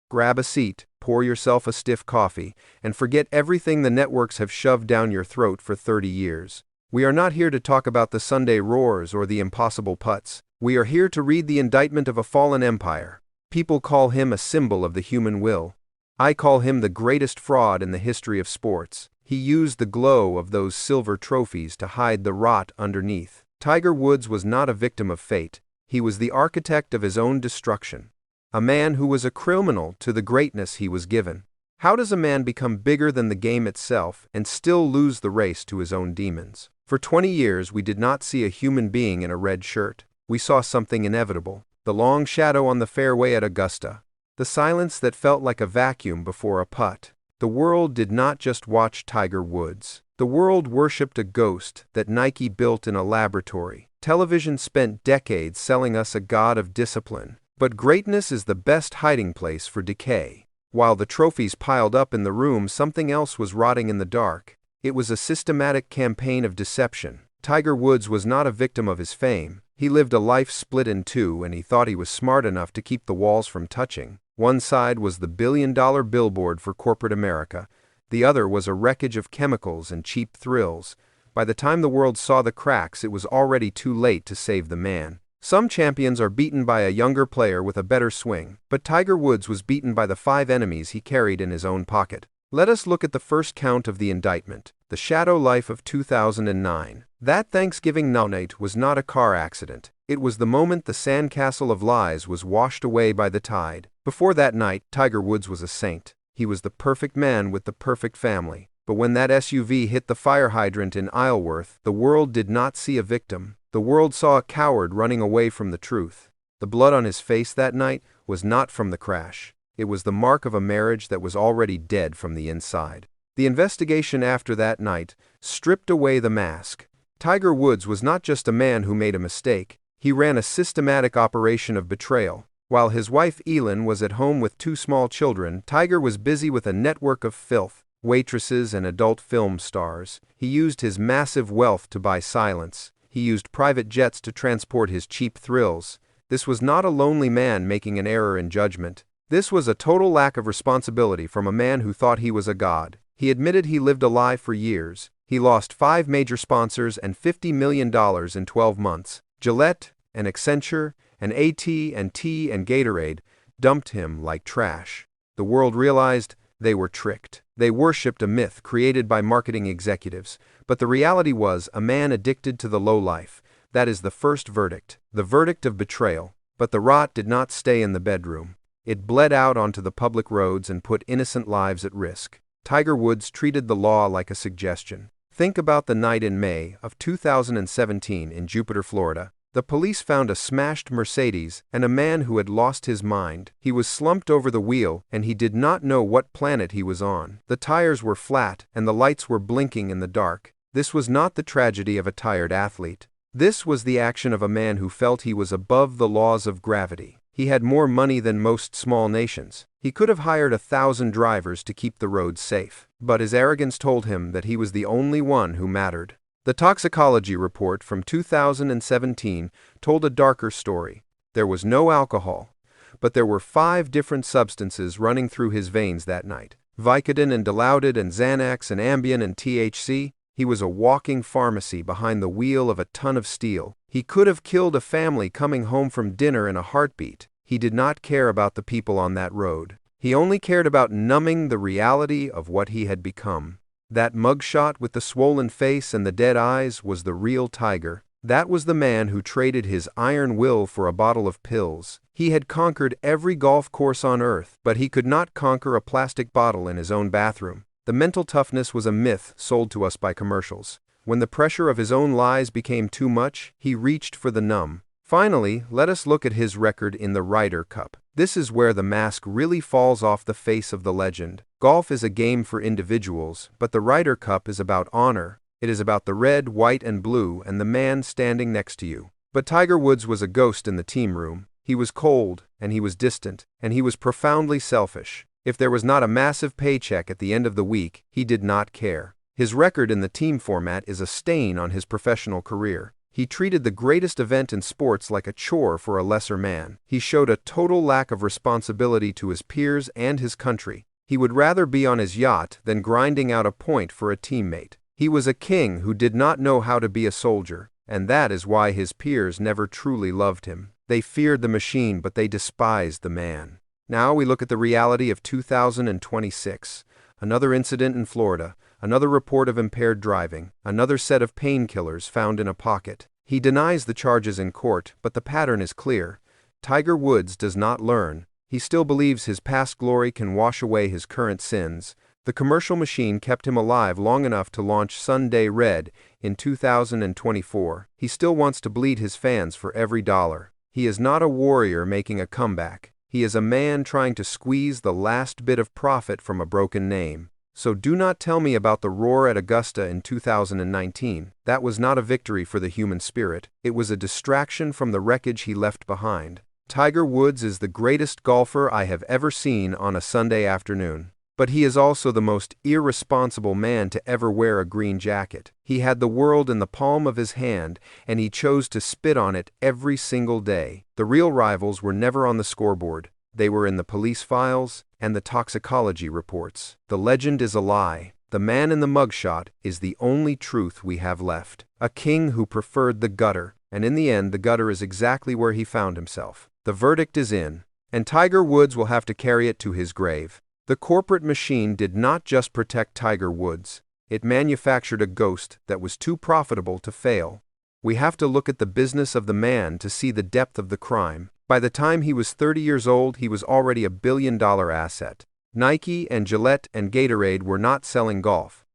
Grab a seat, pour yourself a stiff coffee, and forget everything the networks have shoved down your throat for 30 years. We are not here to talk about the Sunday roars or the impossible putts. We are here to read the indictment of a fallen empire. People call him a symbol of the human will. I call him the greatest fraud in the history of sports. He used the glow of those silver trophies to hide the rot underneath. Tiger Woods was not a victim of fate. He was the architect of his own destruction. A man who was a criminal to the greatness he was given. How does a man become bigger than the game itself and still lose the race to his own demons? For 20 years we did not see a human being in a red shirt. We saw something inevitable. The long shadow on the fairway at Augusta. The silence that felt like a vacuum before a putt. The world did not just watch Tiger Woods. The world worshipped a ghost that Nike built in a laboratory. Television spent decades selling us a god of discipline. But greatness is the best hiding place for decay. While the trophies piled up in the room, something else was rotting in the dark. It was a systematic campaign of deception. Tiger Woods was not a victim of his fame. He lived a life split in two, and he thought he was smart enough to keep the walls from touching. One side was the billion-dollar billboard for corporate America. The other was a wreckage of chemicals and cheap thrills. By the time the world saw the cracks, it was already too late to save the man. Some champions are beaten by a younger player with a better swing, but Tiger Woods was beaten by the 5 enemies he carried in his own pocket. Let us look at the first count of the indictment, the shadow life of 2009. That Thanksgiving night was not a car accident. It was the moment the sandcastle of lies was washed away by the tide. Before that night, Tiger Woods was a saint. He was the perfect man with the perfect family. But when that SUV hit the fire hydrant in Isleworth, the world did not see a victim. The world saw a coward running away from the truth. The blood on his face that night was not from the crash. It was the mark of a marriage that was already dead from the inside. The investigation after that night stripped away the mask. Tiger Woods was not just a man who made a mistake. He ran a systematic operation of betrayal. While his wife Elin was at home with 2 small children, Tiger was busy with a network of filth, waitresses and adult film stars. He used his massive wealth to buy silence. He used private jets to transport his cheap thrills. This was not a lonely man making an error in judgment. This was a total lack of responsibility from a man who thought he was a god. He admitted he lived a lie for years. He lost 5 major sponsors and $50 million in 12 months. Gillette and Accenture and AT&T and Gatorade dumped him like trash. The world realized they were tricked. They worshipped a myth created by marketing executives. But the reality was a man addicted to the low life. That is the first verdict, the verdict of betrayal. But the rot did not stay in the bedroom. It bled out onto the public roads and put innocent lives at risk. Tiger Woods treated the law like a suggestion. Think about the night in May of 2017 in Jupiter, Florida. The police found a smashed Mercedes and a man who had lost his mind. He was slumped over the wheel, and he did not know what planet he was on. The tires were flat, and the lights were blinking in the dark. This was not the tragedy of a tired athlete. This was the action of a man who felt he was above the laws of gravity. He had more money than most small nations. He could have hired 1,000 drivers to keep the roads safe. But his arrogance told him that he was the only one who mattered. The toxicology report from 2017 told a darker story. There was no alcohol, but there were 5 different substances running through his veins that night. Vicodin and Dilaudid and Xanax and Ambien and THC. He was a walking pharmacy behind the wheel of a ton of steel. He could have killed a family coming home from dinner in a heartbeat. He did not care about the people on that road. He only cared about numbing the reality of what he had become. That mugshot with the swollen face and the dead eyes was the real Tiger. That was the man who traded his iron will for a bottle of pills. He had conquered every golf course on earth, but he could not conquer a plastic bottle in his own bathroom. The mental toughness was a myth sold to us by commercials. When the pressure of his own lies became too much, he reached for the numb. Finally, let us look at his record in the Ryder Cup. This is where the mask really falls off the face of the legend. Golf is a game for individuals, but the Ryder Cup is about honor. It is about the red, white, and blue and the man standing next to you. But Tiger Woods was a ghost in the team room. He was cold, and he was distant, and he was profoundly selfish. If there was not a massive paycheck at the end of the week, he did not care. His record in the team format is a stain on his professional career. He treated the greatest event in sports like a chore for a lesser man. He showed a total lack of responsibility to his peers and his country. He would rather be on his yacht than grinding out a point for a teammate. He was a king who did not know how to be a soldier, and that is why his peers never truly loved him. They feared the machine, but they despised the man. Now we look at the reality of 2026. Another incident in Florida, another report of impaired driving, another set of painkillers found in a pocket. He denies the charges in court, but the pattern is clear. Tiger Woods does not learn. He still believes his past glory can wash away his current sins. The commercial machine kept him alive long enough to launch Sunday Red in 2024. He still wants to bleed his fans for every dollar. He is not a warrior making a comeback. He is a man trying to squeeze the last bit of profit from a broken name. So do not tell me about the roar at Augusta in 2019. That was not a victory for the human spirit. It was a distraction from the wreckage he left behind. Tiger Woods is the greatest golfer I have ever seen on a Sunday afternoon. But he is also the most irresponsible man to ever wear a green jacket. He had the world in the palm of his hand, and he chose to spit on it every single day. The real rivals were never on the scoreboard. They were in the police files and the toxicology reports. The legend is a lie. The man in the mugshot is the only truth we have left. A king who preferred the gutter, and in the end the gutter is exactly where he found himself. The verdict is in, and Tiger Woods will have to carry it to his grave. The corporate machine did not just protect Tiger Woods. It manufactured a ghost that was too profitable to fail. We have to look at the business of the man to see the depth of the crime. By the time he was 30 years old, he was already a billion-dollar asset. Nike and Gillette and Gatorade were not selling golf.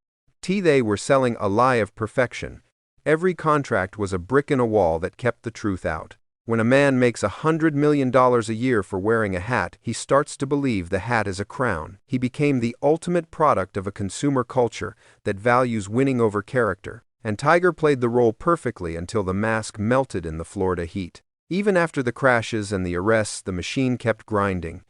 They were selling a lie of perfection. Every contract was a brick in a wall that kept the truth out. When a man makes $100 million a year for wearing a hat, he starts to believe the hat is a crown. He became the ultimate product of a consumer culture that values winning over character. And Tiger played the role perfectly until the mask melted in the Florida heat. Even after the crashes and the arrests, the machine kept grinding.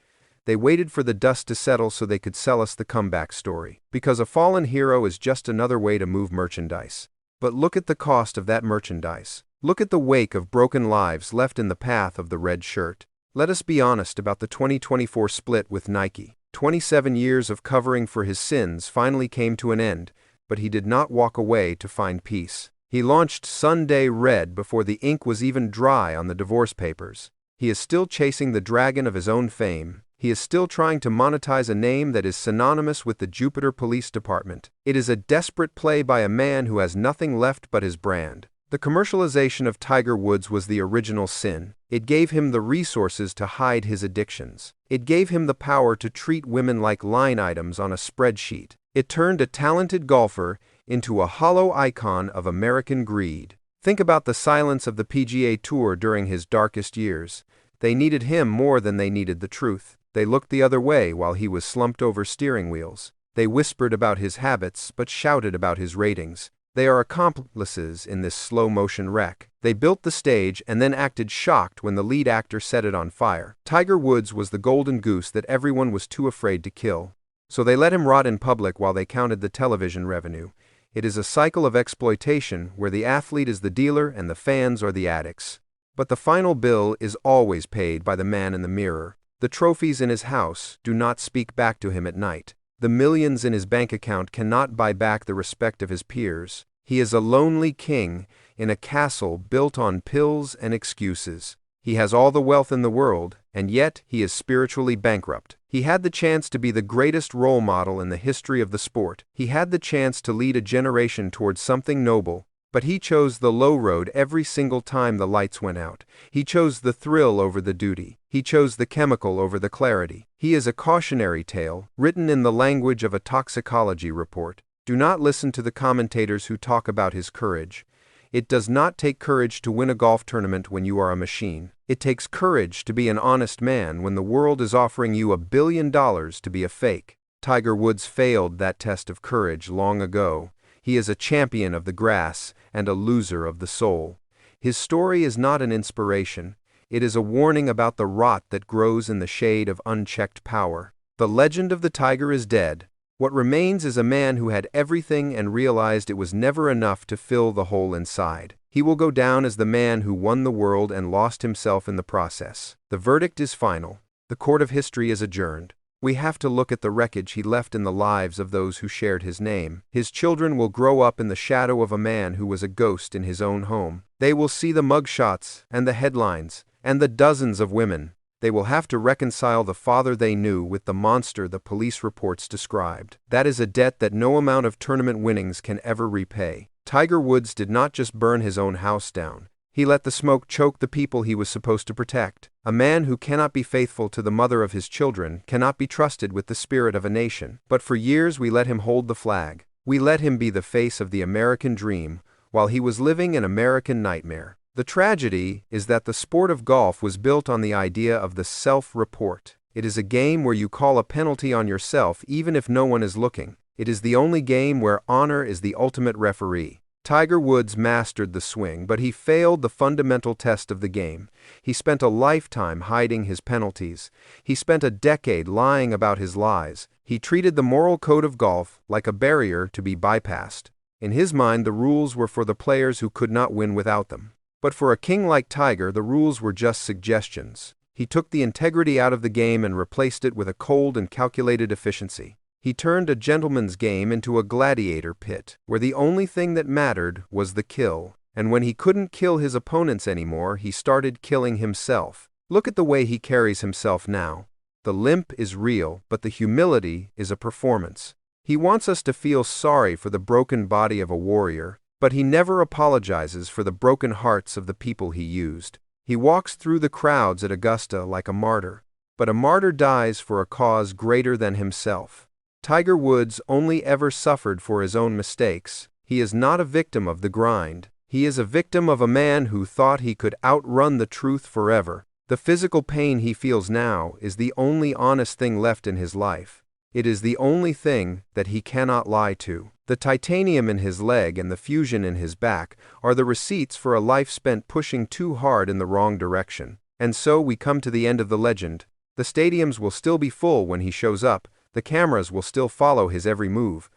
They waited for the dust to settle so they could sell us the comeback story. Because a fallen hero is just another way to move merchandise. But look at the cost of that merchandise. Look at the wake of broken lives left in the path of the red shirt. Let us be honest about the 2024 split with Nike. 27 years of covering for his sins finally came to an end, but he did not walk away to find peace. He launched Sunday Red before the ink was even dry on the divorce papers. He is still chasing the dragon of his own fame. He is still trying to monetize a name that is synonymous with the Jupiter Police Department. It is a desperate play by a man who has nothing left but his brand. The commercialization of Tiger Woods was the original sin. It gave him the resources to hide his addictions. It gave him the power to treat women like line items on a spreadsheet. It turned a talented golfer into a hollow icon of American greed. Think about the silence of the PGA Tour during his darkest years. They needed him more than they needed the truth. They looked the other way while he was slumped over steering wheels. They whispered about his habits, but shouted about his ratings. They are accomplices in this slow-motion wreck. They built the stage and then acted shocked when the lead actor set it on fire. Tiger Woods was the golden goose that everyone was too afraid to kill. So they let him rot in public while they counted the television revenue. It is a cycle of exploitation where the athlete is the dealer and the fans are the addicts. But the final bill is always paid by the man in the mirror. The trophies in his house do not speak back to him at night. The millions in his bank account cannot buy back the respect of his peers. He is a lonely king in a castle built on pills and excuses. He has all the wealth in the world, and yet he is spiritually bankrupt. He had the chance to be the greatest role model in the history of the sport. He had the chance to lead a generation towards something noble, but he chose the low road every single time the lights went out. He chose the thrill over the duty. He chose the chemical over the clarity. He is a cautionary tale, written in the language of a toxicology report. Do not listen to the commentators who talk about his courage. It does not take courage to win a golf tournament when you are a machine. It takes courage to be an honest man when the world is offering you $1 billion to be a fake. Tiger Woods failed that test of courage long ago. He is a champion of the grass and a loser of the soul. His story is not an inspiration. It is a warning about the rot that grows in the shade of unchecked power. The legend of the tiger is dead. What remains is a man who had everything and realized it was never enough to fill the hole inside. He will go down as the man who won the world and lost himself in the process. The verdict is final. The court of history is adjourned. We have to look at the wreckage he left in the lives of those who shared his name. His children will grow up in the shadow of a man who was a ghost in his own home. They will see the mugshots and the headlines and the dozens of women. They will have to reconcile the father they knew with the monster the police reports described. That is a debt that no amount of tournament winnings can ever repay. Tiger Woods did not just burn his own house down. He let the smoke choke the people he was supposed to protect. A man who cannot be faithful to the mother of his children cannot be trusted with the spirit of a nation. But for years we let him hold the flag. We let him be the face of the American dream while he was living an American nightmare. The tragedy is that the sport of golf was built on the idea of the self-report. It is a game where you call a penalty on yourself even if no one is looking. It is the only game where honor is the ultimate referee. Tiger Woods mastered the swing, but he failed the fundamental test of the game. He spent a lifetime hiding his penalties. He spent a decade lying about his lies. He treated the moral code of golf like a barrier to be bypassed. In his mind, the rules were for the players who could not win without them. But for a king like Tiger, the rules were just suggestions. He took the integrity out of the game and replaced it with a cold and calculated efficiency. He turned a gentleman's game into a gladiator pit, where the only thing that mattered was the kill. And when he couldn't kill his opponents anymore, he started killing himself. Look at the way he carries himself now. The limp is real, but the humility is a performance. He wants us to feel sorry for the broken body of a warrior, but he never apologizes for the broken hearts of the people he used. He walks through the crowds at Augusta like a martyr, but a martyr dies for a cause greater than himself. Tiger Woods only ever suffered for his own mistakes. He is not a victim of the grind. He is a victim of a man who thought he could outrun the truth forever. The physical pain he feels now is the only honest thing left in his life. It is the only thing that he cannot lie to. The titanium in his leg and the fusion in his back are the receipts for a life spent pushing too hard in the wrong direction. And so we come to the end of the legend. The stadiums will still be full when he shows up. The cameras will still follow his every move.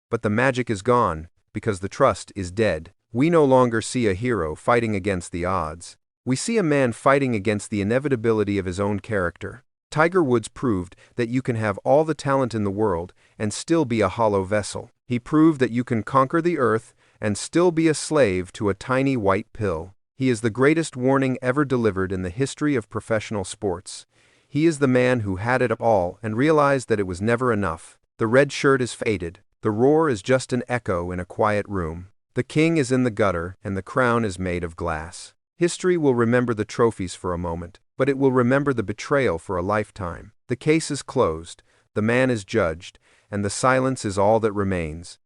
But the magic is gone because the trust is dead. We no longer see a hero fighting against the odds. We see a man fighting against the inevitability of his own character. Tiger Woods proved that you can have all the talent in the world and still be a hollow vessel. He proved that you can conquer the earth and still be a slave to a tiny white pill. He is the greatest warning ever delivered in the history of professional sports. He is the man who had it all and realized that it was never enough. The red shirt is faded. The roar is just an echo in a quiet room. The king is in the gutter and the crown is made of glass. History will remember the trophies for a moment, but it will remember the betrayal for a lifetime. The case is closed, the man is judged, and the silence is all that remains.